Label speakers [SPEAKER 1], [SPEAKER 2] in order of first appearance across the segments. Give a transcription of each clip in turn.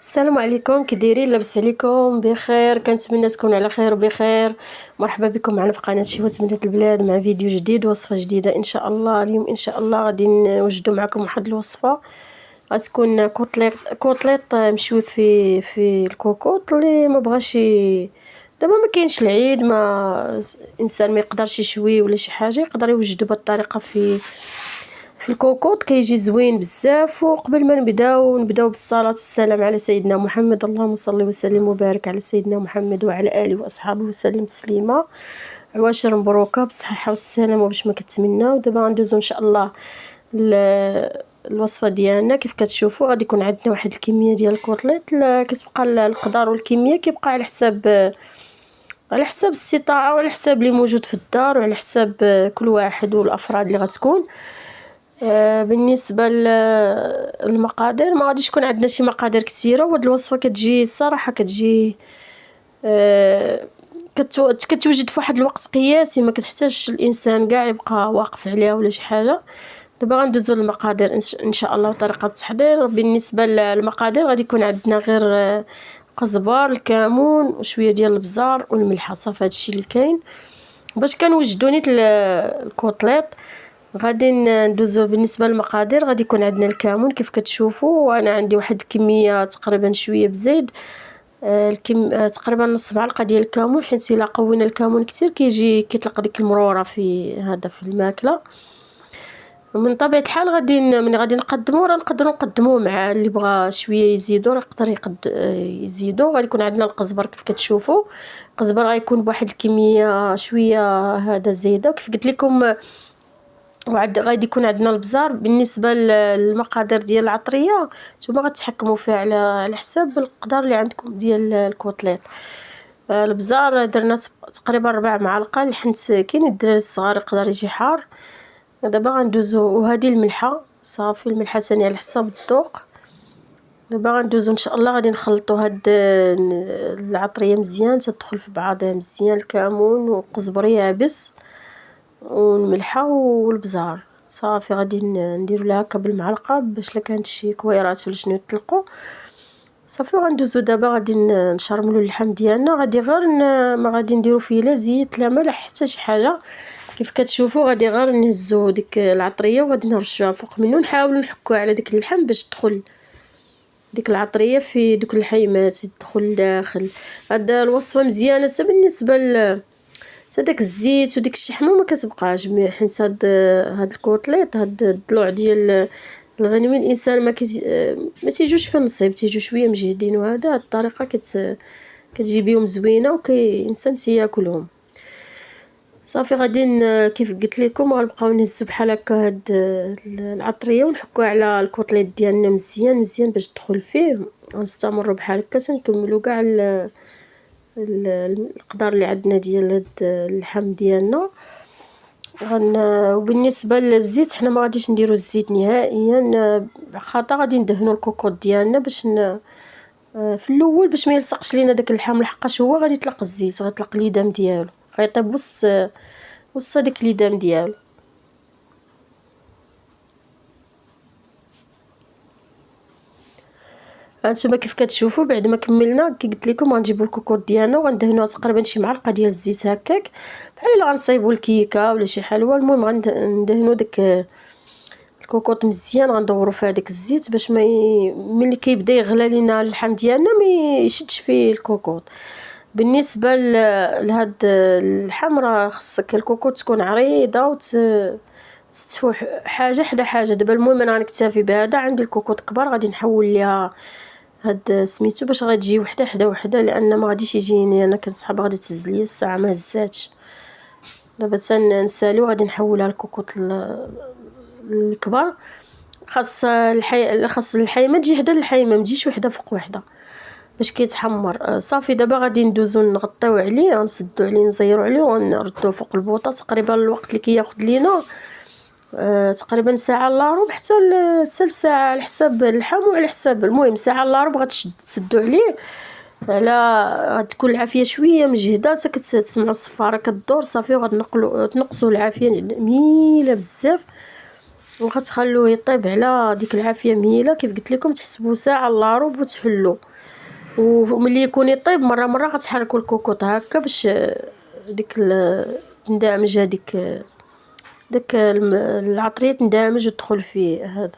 [SPEAKER 1] السلام عليكم، كي دايرين؟ لاباس عليكم؟ بخير، كنتمنى تكونوا على خير وبخير. مرحبا بكم معنا في قناه شيوات بنات البلاد مع فيديو جديد ووصفه جديده ان شاء الله. اليوم ان شاء الله غادي نوجدوا معكم واحد الوصفه غتكون كوطليط مشوي في الكوكوط. اللي ما بغاش دابا ما كاينش العيد، ما انسان ما يقدرش يشوي ولا شي حاجه، يقدر يوجدوا بالطريقه في الكوكوط. كيجي زوين بزاف. وقبل ما نبداو بالصلاه والسلام على سيدنا محمد، اللهم صل وسلم وبارك على سيدنا محمد وعلى اله واصحابه وسلم تسليما. عواشر مبروكه بالصحه والسلامه باش ما كتمناو. دابا غندوزو ان شاء الله الوصفه ديالنا. كيف كتشوفوا غادي يكون عندنا واحد الكميه ديال الكوطليط. كتبقى القدر والكميه كيبقى على حساب الاستطاعه وعلى حساب اللي موجود في الدار وعلى حساب كل واحد والافراد اللي غتكون. بالنسبه للمقادير ما غاديش يكون عندنا شي مقادير كثيره. وهاد الوصفه كتجي الصراحه كتجي كتوجد في واحد الوقت قياسي، ما كتحتاجش الانسان كاع يبقى واقف عليها ولا شي حاجه. دابا غندوزو للمقادير ان شاء الله وطريقه التحضير. بالنسبه للمقادير غادي يكون عندنا غير قزبر، الكمون وشويه ديال البزار والملحه. صافي هادشي اللي كاين باش كنوجدو نيت الكوطليط. غادي ندوزو بالنسبه للمقادير. غادي يكون عندنا الكمون كيف كتشوفوا، وانا عندي واحد الكميه تقريبا شويه بزيد. تقريبا نص معلقه ديال الكمون، حيت الا قوينا الكمون كتير كيطلق ديك المروره في الماكله. ومن طبيعه الحال من غادي نقدمو راه نقدروا نقدموه مع اللي بغى شويه يزيدو، راه يقدر يزيدو. غادي يكون عندنا القزبر كيف كتشوفوا. القزبر غيكون بواحد الكميه شويه هذا زايده. وكيف قلت لكم غادي يكون عندنا البزار. بالنسبه للمقادير ديال العطريه نتوما غتحكموا فيها على حساب القدر اللي عندكم ديال الكوطليط. البزار درنا تقريبا 4 معالق، حيت كاين الدراري الصغار يقدر يجي حار. دابا غندوزو. وهذه الملحه، صافي الملحه ثاني على حساب الذوق. دابا غندوزو ان شاء الله. غادي نخلطوا هاد العطريه مزيان تدخل في بعضها مزيان، الكمون والقزبر يابس والملحه والبزار. صافي غادي نديروا لها هكا بالمعلقه باش لا كانت شي كويرات ولا شنو يطلقوا. صافي غندوزو. دابا غادي نشرملوا اللحم ديالنا. غادي غير ما غادي نديروا فيه لا زيت لا ملح حتى شي حاجه. كيف كتشوفوا غادي غير نهزوا ديك العطريه وغادي نرشوها فوق منه، نحاولوا نحكوها على ديك اللحم باش تدخل ديك العطريه في دوك الحيمات تدخل داخل. هاد الوصفه مزيانه حتى بالنسبه داك الزيت وديك الشحمه ما كتبقاش، حيت هاد الكوطليط هاد الضلوع ديال الغنمي الانسان ما تيجوش في النصيب، تيجو شويه مجهدين. وهذا هاد الطريقه كتجي بهم زوينه الانسان سياكلهم. صافي غادي كيف قلت لكم غنبقاو نهزو بحال هكا هاد العطريه ونحكوها على الكوطليط ديالنا مزيان مزيان باش تدخل فيه. ونستمروا بحال هكا تنكملوا كاع القدر اللي عندنا ديال هاد اللحم ديالنا. وبالنسبه للزيت حنا ما غاديش نديروا الزيت نهائيا، خاطر غادي ندهنوا الكوكوط ديالنا باش في الاول باش ما يلصقش لينا داك اللحم، لحقاش هو غادي يطلق الزيت، غيطلق ليدام ديالو، غيطيب وسط ديك ليدام ديالو. هانتوما كيف كتشوفوا بعد ما كملنا كي قلت لكم غنجيبوا الكوكوط ديالنا وغندهنوها تقريبا شي معلقه ديال الزيت هكاك، بحال الا غنصايبوا الكيكه ولا شي حلوه. المهم غندهنوا داك الكوكوط مزيان، غندوروا فيها داك الزيت باش ملي كيبدا يغلى لينا اللحم ديالنا ما يشدش فيه الكوكوط. بالنسبه لهاد اللحم راه خصك الكوكوط تكون عريضه تستوي حاجه حدا حاجه. دابا المهم انا غنكتفي بهذا. عندي الكوكوط كبار غادي نحول ليها هاد سميتو باش غتجي وحده حدا وحده، لان ما غاديش يجيني انا كنصحاب غادي تهز ليا الساعه ما هزاتش. دابا تنسالو غادي نحولها الكوكوط الكبار. خاص الحيمه تجي حدا الحيمه، ما تجيش وحده فوق وحده باش كيتحمر. صافي دابا غادي ندوزو نغطيو عليه، غنسدو عليه نزيرو عليه ونردوه فوق البوطه. تقريبا الوقت اللي كياخذ لينا تقريبا ساعه الا ربع حتى ساعه على حساب اللحم وعلى حساب. المهم ساعه الا ربع غتسدو عليه. غتكون العافيه شويه مجهده حتى كتسمعوا الصفاره كدور. صافي تنقصوا العافيه مهيله بزاف وغتخلوه يطيب على ديك العافيه مهيله. كيف قلت لكم تحسبوا ساعه الا ربع وتحلوا. وملي يكون يطيب مره غتحركوا الكوكوط هكا باش ديك تندمج هذيك داك العطريه تندمج وتدخل فيه. هذا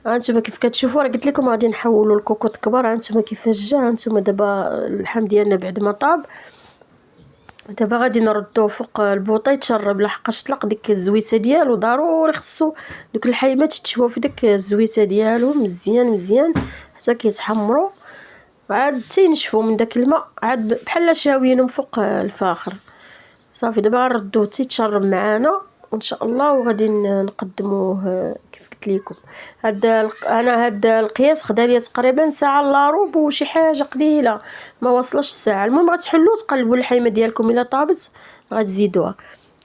[SPEAKER 1] هانتوما كيف كتشوفوا راه قلت لكم غادي نحولوا الكوكوط كبار. هانتوما كيفاش جا. هانتوما دابا اللحم ديالنا بعد ما طاب، دابا غادي نردوه فوق البوطه يتشرب، لحقاش طلق ديك الزويته ديالو. ضروري خصو دوك الحيمات يتشواو في ديك الزويته ديالو مزيان حتى كيتحمروا، عاد تينشفوا من داك الماء، عاد بحال شاويينهم فوق الفاخر. صافي دابا غنردوه تيتشرب معانا وان شاء الله، وغادي نقدموه كيف قلت لكم. هاد القياس خدا ليا تقريبا ساعه الا ربع وشي حاجه قليله، ما وصلش الساعه. المهم غتحلوا تقلبوا الحيمه ديالكم الا طابت غتزيدوها.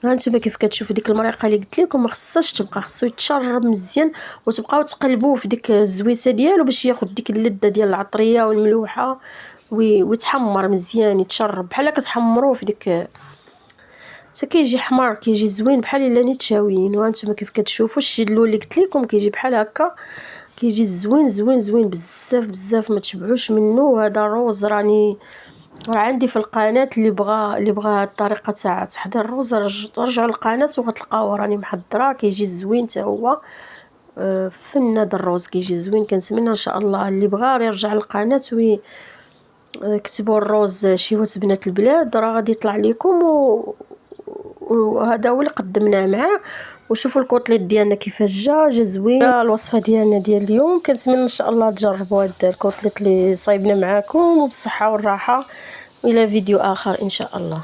[SPEAKER 1] هانتوما كيف كتشوفوا ديك المريقه اللي قلت لكم ما خصهاش تبقى، خصو يتشرب مزيان وتبقاو تقلبوه في ديك الزويته ديالو باش ياخذ ديك اللذه ديال العطريه والملوحه ويتحمر مزيان، يتشرب بحال كتحمروه في ديك حتى كيجي حمار، كيجي زوين بحال الا نيت شاويين. وهانتوما كيف كتشوفوا الشدلو اللي قلت لكم كيجي بحال هكا، كيجي زوين بزاف ما تشبعوش منه. وهذا الروز راه عندي في القناه، اللي بغى الطريقه تاع تحضير الروز رجعوا للقناه وغتلقاوه راني محضره. كيجي زوين حتى هو فن هذا الروز كيجي زوين، كنتمنى ان شاء الله اللي بغى يرجع للقناه كتبوا الروز شيوات بنات البلاد راه غادي يطلع لكم. وهذا هو اللي قدمناه معاه. وشوفوا الكوطليت ديالنا كيفاش جا زوين. الوصفه ديالنا ديال اليوم كنتمنى ان شاء الله تجربوا هذا الكوطليت اللي صايبنا معاكم، وبالصحه والراحه، والى فيديو اخر ان شاء الله.